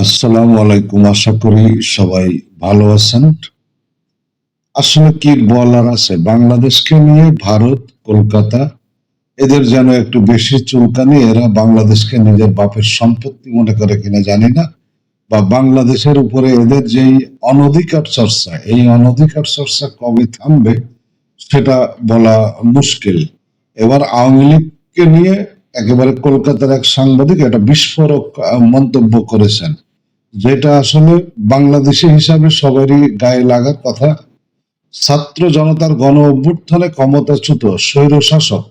আসসালামু আলাইকুম। আশা করি সবাই ভালো আছেন। আসলে কি বলার আছে, বাংলাদেশকে নিয়ে ভারত, কলকাতা এদের যেন একটু বেশি চুলকানি। এরা বাংলাদেশকে নিজের বাপের সম্পত্তি মনে করে কিনা জানি না, বা বাংলাদেশের উপরে এদের যেই অনধিকার চর্চা, এই অনধিকার চর্চা কবে থামবে সেটা বলা মুশকিল। এবার আওয়ামী লীগকে নিয়ে একেবারে কলকাতার এক সাংবাদিক একটা বিস্ফোরক মন্তব্য করেছেন, যেটা আসলে বাংলাদেশি হিসাবে সবারই গায়ে লাগার কথা। ছাত্র জনতার গণ অভ্যুত্থানে ক্ষমতাচ্যুত স্বৈর শাসক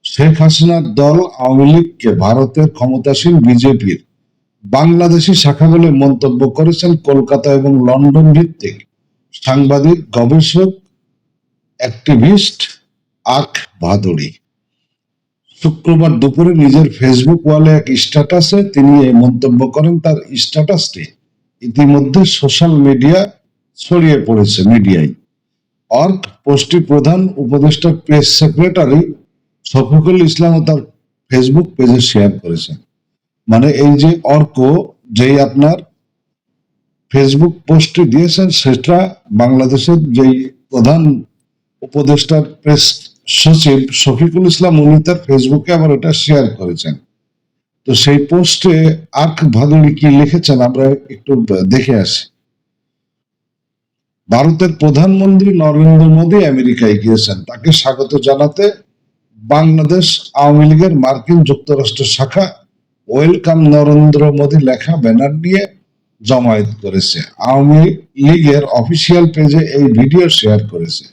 শেখ হাসিনার দল আওয়ামী লীগকে ভারতের ক্ষমতাসীন বিজেপির বাংলাদেশি শাখা বলে মন্তব্য করেছেন কলকাতা এবং লন্ডন ভিত্তিক সাংবাদিক, গবেষক, অ্যাক্টিভিস্ট আক ভাদুড়ী। শুক্রবার দুপুরে নিজের ফেসবুক ওয়ালে এক স্ট্যাটাসে তিনি এই মন্তব্য করেন। তার স্ট্যাটাসটি ইতিমধ্যে সোশ্যাল মিডিয়া ছড়িয়ে পড়েছে মিডিয়ায়। অর্ক পোস্টটি প্রধান উপদেষ্টার প্রেস সেক্রেটারি শফিকুল ইসলাম তার ফেসবুক পেজে শেয়ার করেছেন। মানে এই যে অর্ক, যেই আপনার ফেসবুক পোস্টটি দিয়েছেন, সেটা বাংলাদেশের যেই প্রধান উপদেষ্টার প্রেস সচিব শফিকুল ইসলাম, উনি তার ফেসবুকে আবার এটা শেয়ার করেছেন। তো সেই পোস্টে আর্ক ভাদুড়ী কি লিখেছেন আমরা একটু দেখে আসি। ভারতের প্রধানমন্ত্রী নরেন্দ্র মোদী আমেরিকায় গিয়েছেন, তাকে স্বাগত জানাতে বাংলাদেশ আওয়ামী লীগের মার্কিন যুক্তরাষ্ট্র শাখা ওয়েলকাম নরেন্দ্র মোদী লেখা ব্যানার নিয়ে জমায়েত করেছে। আওয়ামী লীগের অফিসিয়াল পেজে এই ভিডিও শেয়ার করেছে।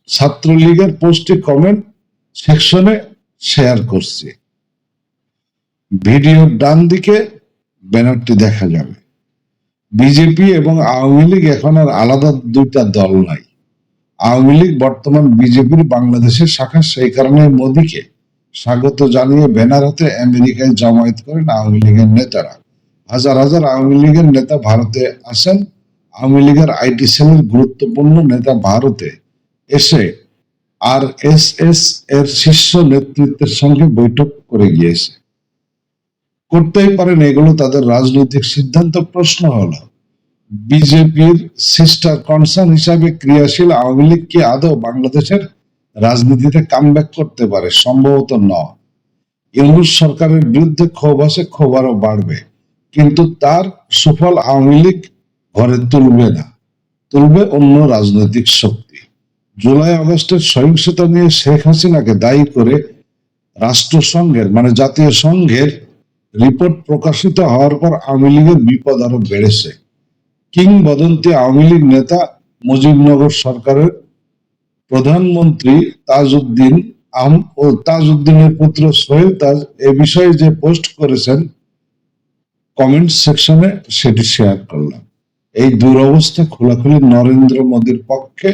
ছাত্রলীগের পোস্টে কমেন্ট সেকশনে শেয়ার করছে। ভিডিওর ডান দিকে ব্যানারটি দেখা যাবে। বিজেপি এবং আওয়ামী লীগ এখন আর আলাদা দুইটা দল নাই। আওয়ামী লীগ বর্তমান বিজেপির বাংলাদেশের শাখা, সেই কারণে মোদীকে স্বাগত জানিয়ে ব্যানার হাতে আমেরিকায় জমায়েত করেন আওয়ামী লীগের নেতারা। হাজার হাজার আওয়ামী লীগের নেতা ভারতে আসেন। আওয়ামী লীগের আইটি সেলের গুরুত্বপূর্ণ নেতা ভারতে এসে আরএসএস এর শীর্ষ নেতৃত্বের সঙ্গে বৈঠক করে গিয়েছে। করতেই পারেন, এগুলো তাদের রাজনৈতিক সিদ্ধান্ত। প্রশ্ন হলো, বিজেপির সিস্টার কনসার্ন হিসাবে ক্রিয়াশীল আওয়ামী লীগ কি আদৌ বাংলাদেশের রাজনীতিতে কামব্যাক করতে পারে? সম্ভবত নয়। ইউনূস সরকারের বিরুদ্ধে ক্ষোভ আছে, ক্ষোভ আরো বাড়বে, কিন্তু তার সুফল আওয়ামী লীগ ঘরে তুলবে না, তুলবে অন্য রাজনৈতিক শক্তি। জুলাই আগস্টের সহিংসতা নিয়ে শেখ হাসিনাকে দায়ী করে রাষ্ট্রসংঘের মানে জাতীয় সংঘের রিপোর্ট প্রকাশিত হওয়ার পর আওয়ামী লীগের বিপদ আরো বেড়েছে। কিংবদন্তি আওয়ামী লীগ নেতা মুজিবনগর সরকারের প্রধানমন্ত্রী তাজউদ্দিনের পুত্র সোহেল তাজ এ বিষয়ে যে পোস্ট করেছেন, কমেন্ট সেকশনে সেটি শেয়ার করলাম। এই দুরবস্থা খোলাখুলি নরেন্দ্র মোদীর পক্ষে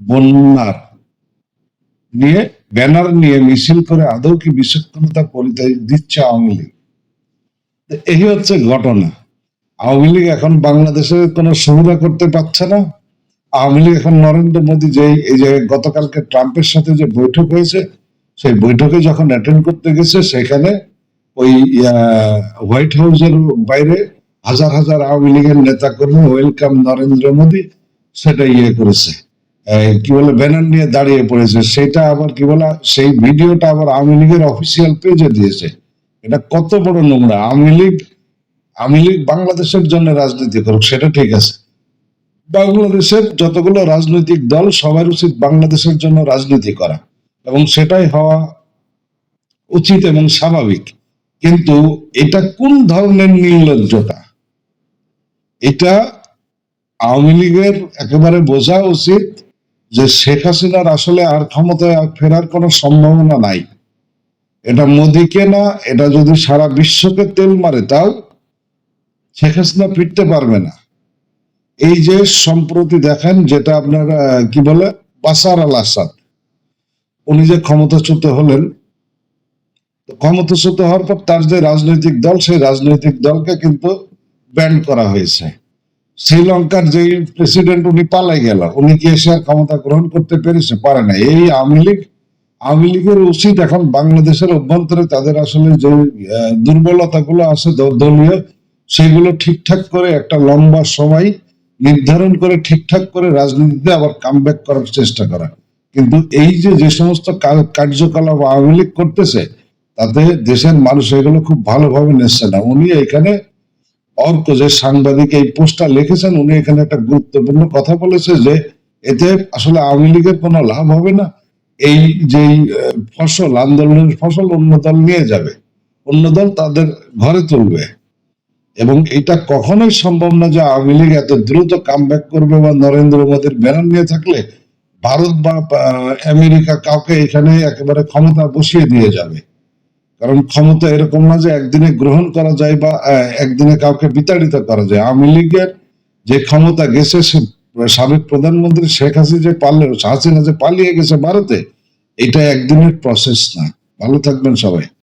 বন্যার নিয়ে ব্যানার নিয়ে মিছিল করে আদৌ কি বিচক্ষণতা পরিচয় দিচ্ছে আওয়ামী লীগ? এই হচ্ছে ঘটনা। আওয়ামী লীগ এখন বাংলাদেশে কোনো সুবিধা করতে পারছে না। আওয়ামী লীগ এখন নরেন্দ্র মোদী এই যে গতকালকে ট্রাম্পের সাথে যে বৈঠক হয়েছে, সেই বৈঠকে যখন অ্যাটেন্ড করতে গেছে, সেখানে ওই হোয়াইট হাউসের বাইরে হাজার হাজার আওয়ামী লীগের নেতা কর্মী ওয়েলকাম নরেন্দ্র মোদী সেটা করেছে, কি বলে ব্যানার নিয়ে দাঁড়িয়ে পড়েছে। সেটা আবার কি বলে, সেই ভিডিওটা আবার আওয়ামী লীগের অফিসিয়াল পেজে দিয়েছে। এটা কত বড় নোংরা! আওয়ামী লীগ বাংলাদেশের জন্য রাজনীতি করুক, সেটা ঠিক আছে। বাংলাদেশের যতগুলো রাজনৈতিক দল সবার উচিত বাংলাদেশের জন্য রাজনীতি করা, এবং সেটাই হওয়া উচিত এবং স্বাভাবিক। কিন্তু এটা কোন ধরনের নির্লজ্জতা? এটা আওয়ামী লীগের একেবারে বোঝা উচিত যে শেখ হাসিনার আসলে আর ক্ষমতায় ফেরার কোনো সম্ভাবনা নাই। এটা মোদীকে না, এটা যদি সারা বিশ্বকে তেল মারে তাও শেখ হাসিনা ফিরতে পারবে না। এই যে সম্প্রতি দেখেন, যেটা আপনার কি বলে বাশার আল আসাদ, উনি যে ক্ষমতাচ্যুত হলেন, ক্ষমতাচ্যুত হওয়ার পর তার যে রাজনৈতিক দল, সেই রাজনৈতিক দলকে কিন্তু ব্যান্ড করা হয়েছে। শ্রীলঙ্কার যে প্রেসিডেন্ট, উনি পালাই গেল, উনি কি এসে ক্ষমতা গ্রহণ করতে পেরেছে? পারে না। এই আওয়ামী লীগ আওয়ামী লীগের উচিত এখন বাংলাদেশের অভ্যন্তরে তাদের আসলে যে দুর্বলতাগুলো আছে দলীয়, সেগুলো ঠিকঠাক করে একটা লম্বা সময় নির্ধারণ করে ঠিকঠাক করে রাজনীতিতে আবার কামব্যাক করার চেষ্টা করা। কিন্তু এই যে যে সমস্ত কার্যকলাপ আওয়ামী লীগ করতেছে, তাতে দেশের মানুষ এগুলো খুব ভালোভাবে নিচ্ছে না। উনি এখানে অর্ক যে সাংবাদিক এই পোস্টটা লিখেছেন, উনি এখানে একটা গুরুত্বপূর্ণ কথা বলেছে যে এতে আসলে আওয়ামী লীগের কোনো লাভ হবে না। এই যে ফসল, আন্দোলনের ফসল অন্য দল নিয়ে যাবে, অন্য দল তাদের ঘরে তুলবে, এবং এটা কখনোই সম্ভব না যে আওয়ামী লীগ এত দ্রুত কামব্যাক করবে বা নরেন্দ্র মোদীর ব্যানার নিয়ে থাকলে ভারত বা আমেরিকা কাউকে এখানে একেবারে ক্ষমতা বসিয়ে দিয়ে যাবে। কারণ ক্ষমতা এরকম না যে একদিনে গ্রহণ করা যায় বা একদিনে কাউকে বিতাড়িত করা যায়। আওয়ামী লীগের যে ক্ষমতা গেছে, সে সাবেক প্রধানমন্ত্রী শেখ হাসিনা যে পালিয়ে গেছে ভারতে, এটা একদিনের প্রসেস না। ভালো থাকবেন সবাই।